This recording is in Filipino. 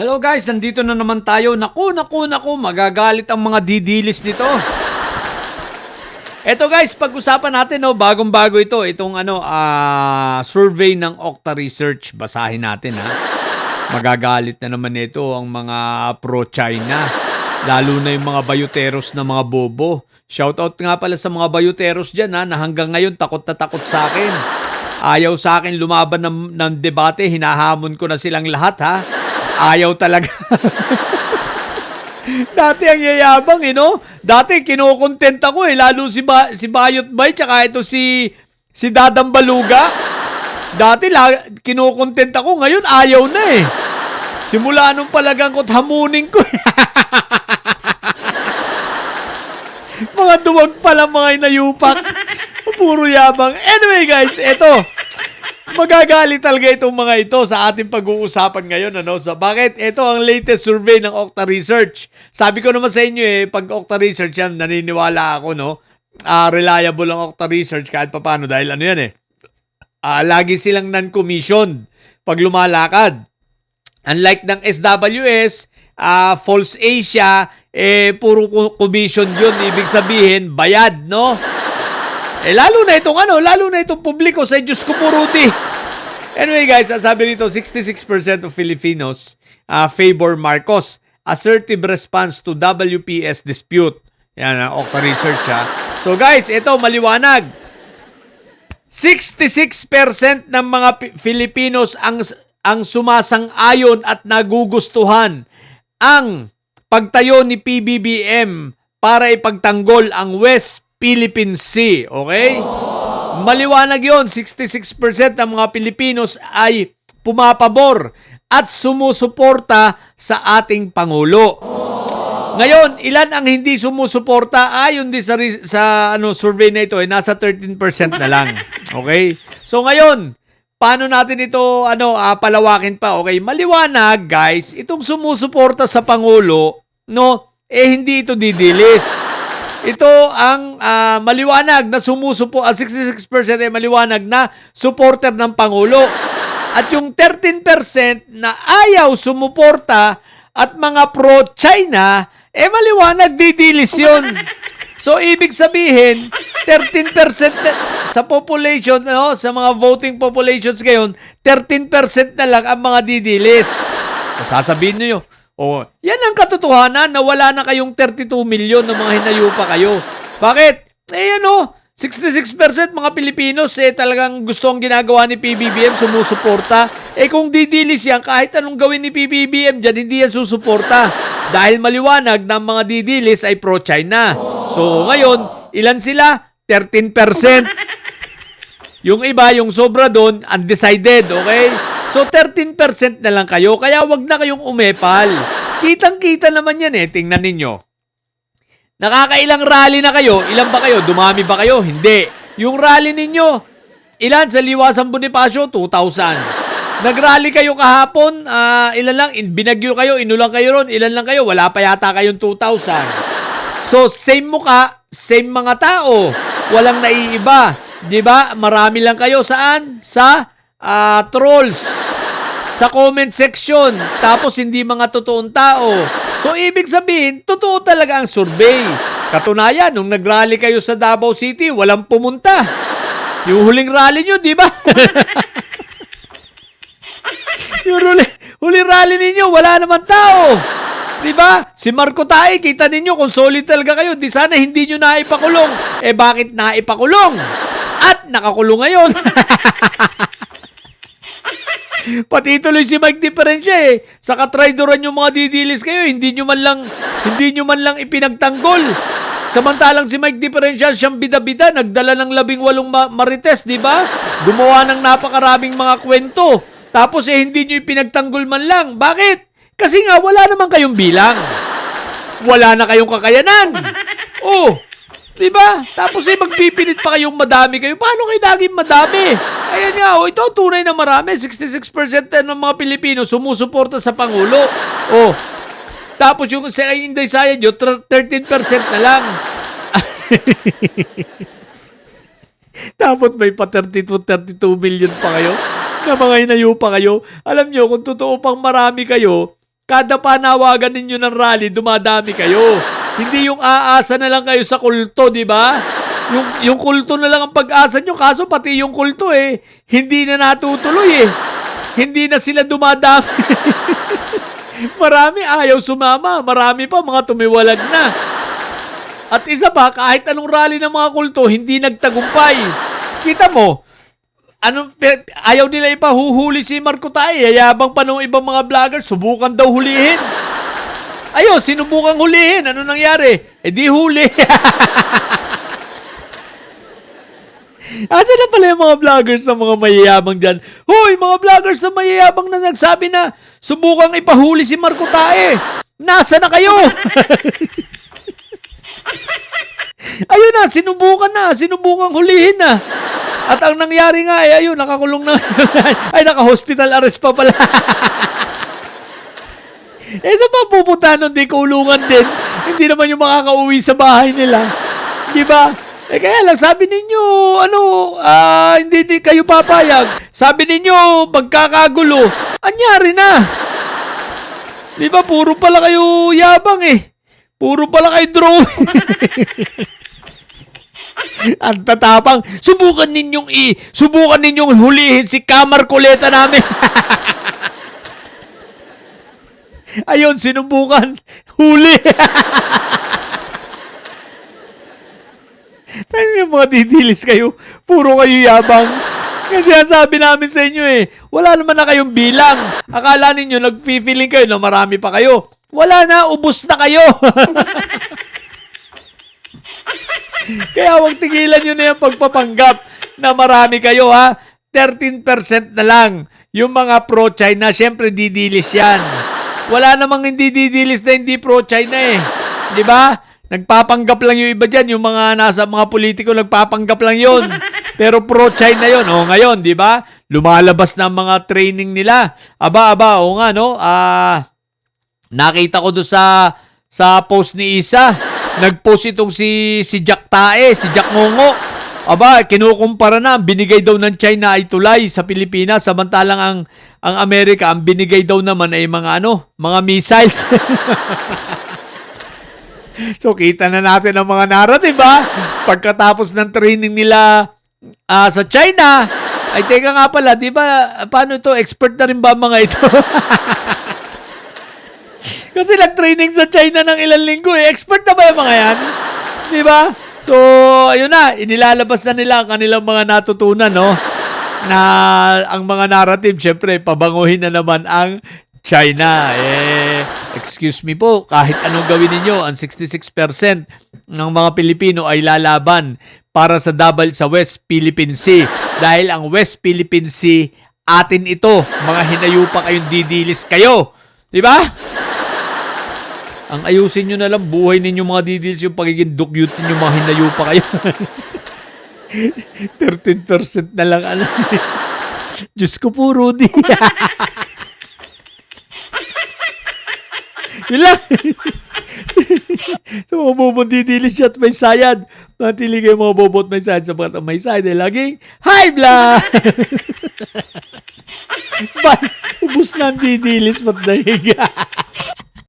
Hello guys, nandito na naman tayo. Naku, magagalit ang mga didilis nito. Eto guys, pag-usapan natin, no, bagong-bago ito. Itong survey ng Okta Research. Basahin natin, ha. Magagalit na naman ito ang mga pro-China. Lalo na yung mga bayuteros na mga bobo. Shoutout nga pala sa mga bayuteros dyan, ha, na hanggang ngayon takot na takot sa akin. Ayaw sa akin lumaban ng debate. Hinahamon ko na silang lahat, ha. Ayaw talaga. Dati ang yayabang, no? Dati kinokontent ako, lalo si Bayot Bay, tsaka ito si Dadang Baluga. Dati kinokontent ako, ngayon ayaw na eh. Simula nung palagang ko't hamunin ko. Mga duwag pala mga inayupak. Puro yabang. Anyway guys, eto. Magagalit talaga itong mga ito sa ating pag-uusapan ngayon. So, bakit? Ito ang latest survey ng Okta Research. Sabi ko naman sa inyo, pag Okta Research yan, naniniwala ako, no? Reliable ang Okta Research kahit paano dahil lagi silang non-commissioned pag lumalakad. Unlike ng SWS, False Asia, puro commission yun. Ibig sabihin, bayad, no? Lalo na itong publiko sa Diyos ko po, Rudy. Anyway guys, sabi nito, 66% of Filipinos favor Marcos. Assertive response to WPS dispute. Yan, Okta Research, ha. So guys, ito maliwanag. 66% ng mga Filipinos ang sumasang-ayon at nagugustuhan ang pagtayo ni PBBM para ipagtanggol ang West Philippine Sea, okay? Maliwanag yon, 66% ng mga Pilipinos ay pumapabor at sumusuporta sa ating Pangulo. Ngayon, ilan ang hindi sumusuporta? Ayon din sa survey na ito, nasa 13% na lang. Okay? So ngayon, paano natin ito palawakin pa? Okay, maliwanag guys, itong sumusuporta sa Pangulo, hindi ito didilis. Ito ang maliwanag na 66% ay maliwanag na supporter ng Pangulo. At yung 13% na ayaw sumuporta at mga pro-China, maliwanag didilis yun. So, ibig sabihin, 13% sa population, sa mga voting populations ngayon, 13% na lang ang mga didilis. So, sasabihin nyo, yan ang katotohanan na wala na kayong 32 million na mga hinayupa kayo. Bakit? 66% mga Pilipinos talagang gusto ang ginagawa ni PBBM, sumusuporta. Kung didilis yan, kahit anong gawin ni PBBM dyan, hindi yan susuporta. Dahil maliwanag na mga didilis ay pro-China. So ngayon, ilan sila? 13%. Yung iba, yung sobra doon, undecided, okay? So, 13% na lang kayo, kaya wag na kayong umepal. Kitang-kita naman yan tingnan ninyo. Nakakailang rally na kayo, ilan ba kayo? Dumami ba kayo? Hindi. Yung rally ninyo, ilan sa Liwasang Bonifacio? 2,000. Nag-rally kayo kahapon, ilan lang? Binagyo kayo, inulang kayo ron, ilan lang kayo? Wala pa yata kayong 2,000. So, same mukha, same mga tao. Walang naiiba. Diba? Marami lang kayo saan? Sa trolls. Sa comment section, tapos hindi mga totoong tao. So, ibig sabihin, totoo talaga ang survey. Katunayan, nung nag-rally kayo sa Davao City, walang pumunta. Yung huling rally nyo, di ba? Yung huling rally ninyo, wala naman tao. Di ba? Si Marco Tae, kita ninyo kung solid talaga kayo, di sana hindi nyo naipakulong. Bakit naipakulong? At nakakulong ngayon. Pati tuloy si Mike Diferensya sa katraidoran yung mga didilis kayo, hindi nyo man lang ipinagtanggol. Samantalang si Mike Diferensya, siyang bida-bida, nagdala ng 18 marites, di ba? Gumawa ng napakaraming mga kwento. Tapos hindi nyo ipinagtanggol man lang. Bakit? Kasi nga wala naman kayong bilang. Wala na kayong kakayanan. Di ba? Tapos magpipilit pa kayong madami kayo. Paano kayo naging madami? Ayan nga, ito tunay na marami. 66% ng mga Pilipino sumusuporta sa Pangulo. Tapos yung sa Inday Saya nyo, 13% na lang. Tapos may pa 32 million pa kayo na mga hinayo pa kayo. Alam nyo, kung totoo pang marami kayo, Kada panawagan ninyo ng rally, dumadami kayo. Hindi yung aasa na lang kayo sa kulto, di ba? Yung kulto na lang ang pag-asa nyo, kaso pati yung kulto hindi na natutuloy Hindi na sila dumadami. Marami ayaw sumama, marami pa mga tumiwalag na. At isa pa, kahit anong rally ng mga kulto, hindi nagtagumpay. Kita mo, ayaw nila ipahuhuli si Marco Tay. Yayabang pa ng ibang mga vlogger, subukan daw hulihin. Ayun, sinubukang hulihin. Ano nangyari? Di huli. Asa na pala yung mga vloggers na mga mayayabang dyan? Hoy, mga vloggers na mayayabang na nagsabi na subukang ipahuli si Marco Tay. Nasa na kayo? Ayun na, sinubukang hulihin na. At ang nangyari nga ayun, nakakulong na. Naka-hospital arrest pa pala. Sa papupunta nun, di kulungan din. Hindi naman yung makakauwi sa bahay nila. Di ba? Kaya lang, sabi ninyo, hindi kayo papayag. Sabi ninyo, magkakagulo. Anyari na. Di ba, puro pala kayo yabang Puro pala kayo drone. Ang tatapang. Subukan ninyong hulihin si Kamar Kuleta namin. Ayun, sinubukan. Huli. Tayo yung mga didilis kayo. Puro kayo yabang. Kasi sabi namin sa inyo wala naman na kayong bilang. Akala ninyo, nag-feeling kayo na marami pa kayo. Wala na, ubos na kayo. Kaya huwag tigilan nyo na yung pagpapanggap na marami kayo 13% na lang. Yung mga pro-China, syempre didilis yan. Wala namang hindi didilis na hindi pro-China Di ba? Nagpapanggap lang yung iba dyan. Yung mga nasa mga politiko, nagpapanggap lang yun. Pero pro-China yun. Ngayon, di ba? Lumalabas na ang mga training nila. Oo nga, no? Nakita ko doon sa post ni Isa. Nag-post itong si Jack Tae, si Jack Ngongo. Kinukumpara na. Binigay daw ng China ay tulay sa Pilipinas. Samantalang ang Amerika, ang binigay daw naman ay mga missiles. So, kita na natin ang mga narrative, Pagkatapos ng training nila sa China, ay teka nga pala, di ba, paano ito? Expert na rin ba mga ito? Kasi nag-training sa China ng ilang linggo Expert na ba yung mga yan? Di ba? So, ayun na, inilalabas na nila ang kanilang mga natutunan, na ang mga narrative, syempre, pabanguhin na naman ang China. Excuse me po, kahit anong gawin ninyo, ang 66% ng mga Pilipino ay lalaban para sa West Philippine Sea. Dahil ang West Philippine Sea, atin ito. Mga hinayupa kayong didilis kayo. Di ba? Ang ayusin nyo na lang, buhay ninyo mga didilis, yung pagiging dukyut ninyo, mga hinayupa kayo. 13% na lang. Diyos ko po, Rudy. Yun lang. So, mga bobot didilis siya at may sayad. Natili kayo mga bobot may sayad sapagat ang may sayad ay laging high blood. Ubus na ang didilis, ba't nahiga?